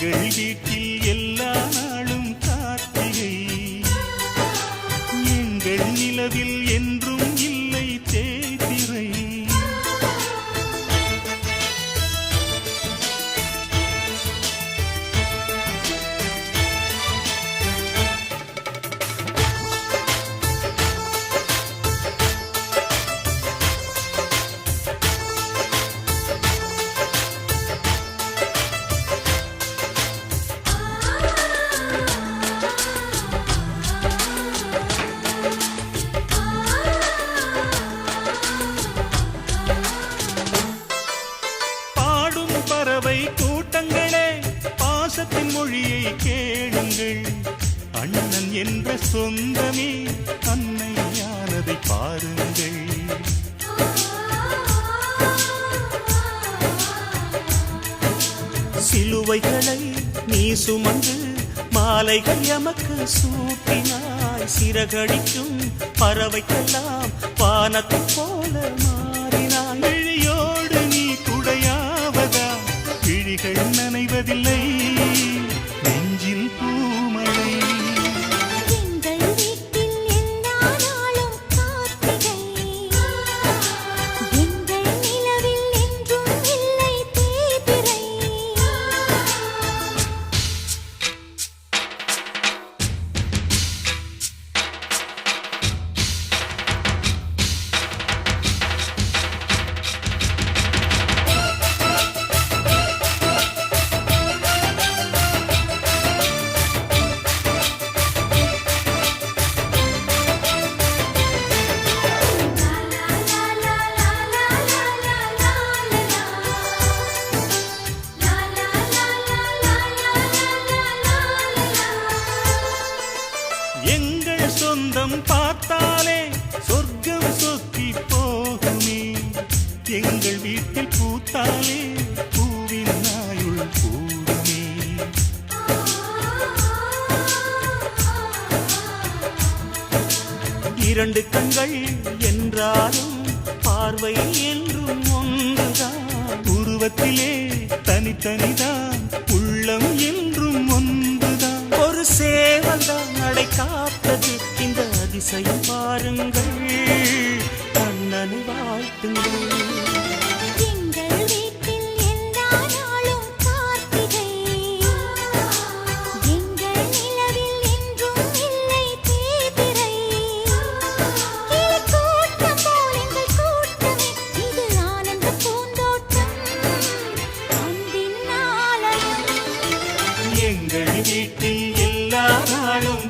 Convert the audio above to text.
எங்கள் வீட்டில் எல்லா நாளும் கார்த்திகை, எங்கள் நிலவில் என்றும் இல்லை தேய்திரை. பறவை கூட்டங்களே, பாசத்தின் மொழியை கேளுங்கள். அண்ணன் என்ற சொந்தமே அன்னையானதை பாருங்கள். சிலுவைகளை நீ சுமந்து மாலைகள் எமக்கு சூட்டினாய். சிறகடிக்கும் பறவைக்கெல்லாம் வானத்தை போல மாறினாய். விழியோடு நீ குடையாவதா, விழிகள் நனைவதில்லை, நெஞ்சில் பூமழை. எங்கள் வீட்டில் எல்லா நாளும் கார்த்திகை, எங்கள் நிலவில் என்றும் இல்லை தேய்பிறை. எங்கள் சொந்தம் பார்த்தாலே சொர்க்கம் சொத்தி போகுமே. எங்கள் வீட்டில் பூத்தாலே பூவின் நாயுள் கூடுமே. இரண்டு கண்கள் என்றாலும் பார்வை என்றும் ஒன்றுதான். உருவத்திலே தனித்தனிதான், உள்ளம் என்றும் ஒன்றுதான். ஒரு சேவல்தான் நடை காத்தது, இந்த அதிசயம் பாருங்கள். கண்ணனை வாழ்த்துங்கள். எங்கள் வீட்டில் எல்லா நாளும் கார்த்திகை, எங்கள் நிலவில் என்றும் இல்லை தேய்பிறை. கூட்டம் போல் எங்கள் கூட்டமே, இது ஆனந்த பூந்தோட்டம், அன்பின் ஆலயம். எங்கள் வீட்டில் எல்லா நாளும்